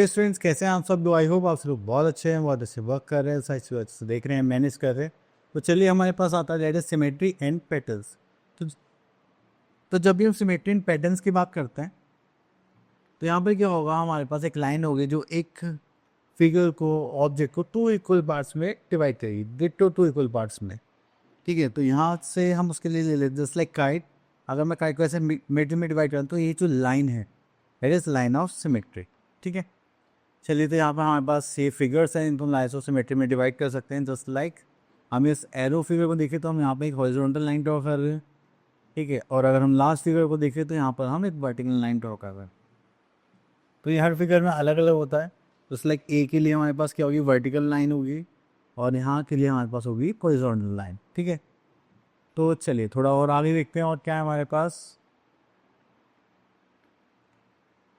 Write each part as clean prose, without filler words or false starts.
Students, कैसे हैं आप सब लोग? आई होप आप सब लोग बहुत अच्छे हैं, बहुत अच्छे वर्क कर रहे हैं, सही अच्छे से देख रहे हैं, मैनेज कर रहे हैं। तो चलिए हमारे पास आता है that is symmetry and patterns. तो जब भी हम सिमेट्री एंड पैटर्न्स की बात करते हैं तो यहाँ पर क्या होगा, हमारे पास एक लाइन होगी जो एक फिगर को, ऑब्जेक्ट को टू इक्वल पार्ट्स में डिवाइड करेगी, डिट्टो टू इक्वल पार्ट्स में। ठीक है, तो यहाँ से हम उसके लिए ले लेते हैं जस्ट लाइक काइट। अगर मैं काइट को ऐसे मिड में डिवाइड करता हूँ तो ये जो लाइन है that is line of symmetry. ठीक है, चलिए तो यहाँ पर हमारे पास ये फिगर्स हैं, इनको हम लाइन्स ऑफ सिमेट्री में डिवाइड कर सकते हैं। जस्ट लाइक हम इस एरो फिगर को देखें तो हम यहाँ पे एक हॉरिजॉन्टल लाइन ड्रॉ कर रहे हैं। ठीक है, और अगर हम लास्ट फिगर को देखें तो यहाँ पर हम एक वर्टिकल लाइन ड्रॉ कर रहे हैं। तो ये हर फिगर में अलग अलग होता है। जस्ट लाइक ए के लिए हमारे पास क्या होगी, वर्टिकल लाइन होगी, और यहाँ के लिए हमारे पास होगी हॉरिजॉन्टल लाइन। ठीक है, तो चलिए थोड़ा और आगे देखते हैं और क्या है हमारे पास।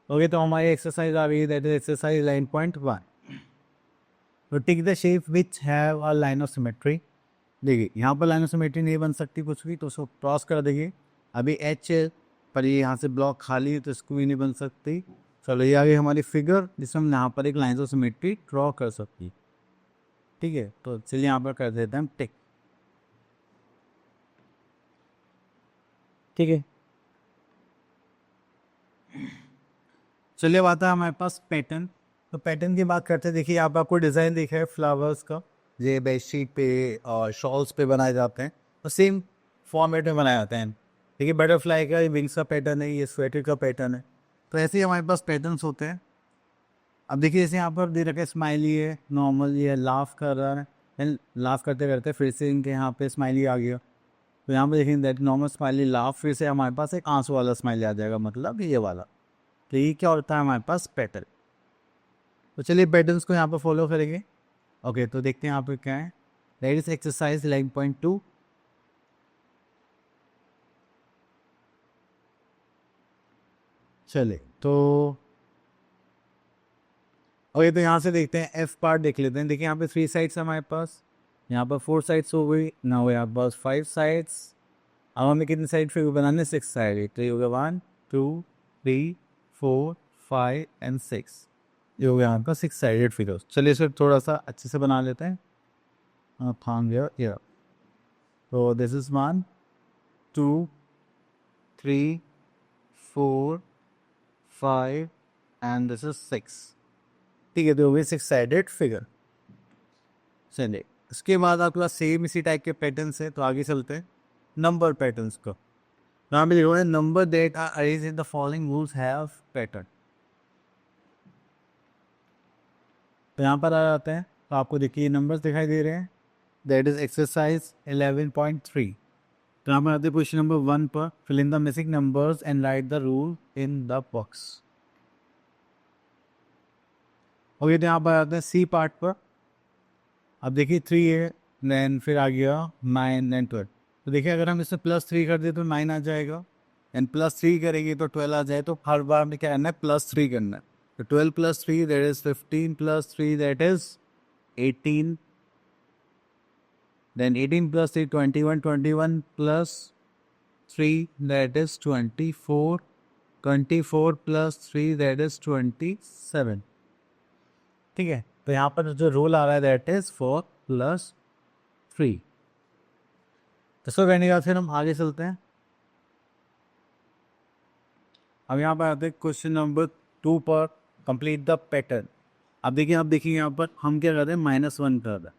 ओके, तो हमारी एक्सरसाइज आ गई, दैट इज एक्सरसाइज 9.1। तो tick the shape which have a line of symmetry. देखिए यहाँ पर लाइन ऑफ सिमेट्री नहीं बन सकती कुछ भी, तो उसको क्रॉस कर देंगे। अभी एच पर ये यहाँ से ब्लॉक खाली है तो इसको भी नहीं बन सकती। चलो ये आ गई हमारी फिगर जिसमें हम यहाँ पर एक लाइन ऑफ सिमेट्री ड्रॉ कर सकती। ठीक है, तो चलिए यहाँ पर कर देते हैं हम टिक। ठीक है, चलिए अब आता है हमारे पास पैटर्न। तो पैटर्न की बात करते हैं। देखिए यहाँ पर आपको डिज़ाइन दिखा है फ्लावर्स का, ये बेडशीट पे और शॉल्स पे बनाए जाते हैं, तो सेम फॉर्मेट में बनाए जाते हैं। देखिए बटरफ्लाई का विंग्स का पैटर्न है, ये स्वेटर का पैटर्न है। तो ऐसे ही हमारे पास पैटर्न्स होते हैं। अब देखिए जैसे यहाँ पर दे रखा है स्माइली है, नॉर्मल, ये लाफ कर रहा है, एंड लाफ करते करते फिर से इनके यहाँ पे स्माइली आ गया। तो यहाँ पे देखेंगे दैट नॉर्मल स्माइली लाफ, फिर से हमारे पास एक आंसू वाला स्माइली आ जाएगा, मतलब ये वाला। तो ये क्या होता है हमारे पास पैटर्न। तो चलिए पैटर्न्स को यहाँ पर फॉलो करेंगे। ओके, तो देखते हैं यहाँ पे क्या है, दैट इज एक्सरसाइज 11.2। चले तो ओके, तो यहाँ से देखते हैं एफ पार्ट देख लेते हैं। देखिए यहाँ पे 3 साइड्स हमारे पास, यहाँ पर 4 साइड्स हो गई ना, हो यहाँ पास 5 साइड्स। अब हमें कितने साइड फिगर बनाने, 6 साइड। तो ये हो गया 1 2 3 4 5 एंड 6। ये हो गया आपका 6 साइडेड फिगर। चलिए इसे थोड़ा सा अच्छे से बना लेते हैं। फान गया ये। तो this is 1 2 3 4 5 and this is 6। ठीक है, तो हो गए 6 साइडेड फिगर। चलिए इसके बाद आपके पास सेम इसी टाइप के पैटर्न्स हैं, तो आगे चलते हैं नंबर पैटर्न्स को। यहाँ पे लिखा है number that are arranged in the following rules have pattern. तो यहाँ पर आ जाते हैं, तो आपको देखिए नंबर्स दिखाई दे रहे हैं, दैट इज एक्सरसाइज 11.3। तो यहाँ पर आते हैं क्वेश्चन नंबर 1 पर, fill in the missing numbers and write the rule in the box. Okay, तो यहाँ पर आते हैं सी पार्ट पर। अब देखिए 3 है, देन फिर आ गया 9 एंड 12। तो देखिए अगर हम इसमें +3 कर दे तो 9 आ जाएगा, एंड +3 करेंगे तो 12 आ जाए। तो हर बार में क्या करना है, +3 करना है। तो 12 + 3 that is 15 + 3 that is 18, then 18 + 3 21, 21 + 3 that is 24, 24 + 3 that is 27। ठीक है, तो यहाँ पर जो रूल आ रहा है दैट इज 4 + 3। तो इसको करने के बाद फिर हम आगे चलते हैं। अब यहाँ पर आते हैं क्वेश्चन नंबर 2 पर, कंप्लीट द पैटर्न। अब देखिए, आप देखिए यहाँ पर हम क्या करते हैं, -1 कर रहे हैं।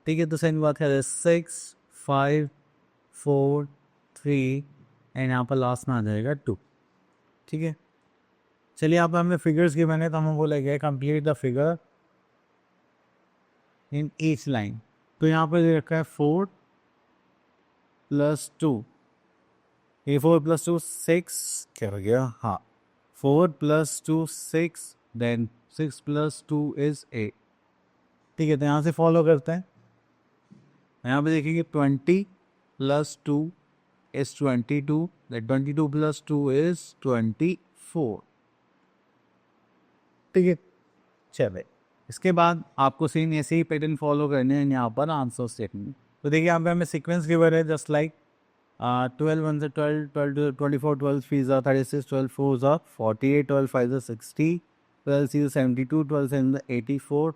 ठीक है, तो सेम बात है, 6 5 4 3 एंड यहाँ पर लास्ट में आ जाएगा 2। ठीक है, चलिए यहाँ पर हमें फिगर्स गिवन है, तो हमें बोला complete the figure in each line. तो यहाँ पर दे रखा है 4 + 2, ये 4 + 2 6 क्या हो गया, हाँ 4 + 2 6, देन 6 + 2 इज 8। ठीक है, तो यहाँ से फॉलो करते हैं। यहाँ पे देखिए 20 + 2 is 22, that 22 + 2 is 24। ठीक है, चलिए इसके बाद आपको सेम ऐसे ही पैटर्न फॉलो करने हैं यहाँ पर आंसर स्टेटमेंट। तो देखिए यहाँ पे हमें सीक्वेंस गिवन है, जस्ट लाइक 12 1 12 12 24 12 3 36 12 4 48 12 5 60 12 6 72, 12 7 84,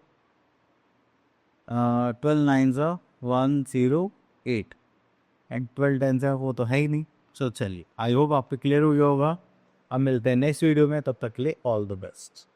12 9 108 एंड 12 10 से वो तो है ही नहीं। सो चलिए, आई होप आप पे क्लियर हो गया होगा। अब मिलते हैं नेक्स्ट वीडियो में, तब तक के लिए ऑल द बेस्ट।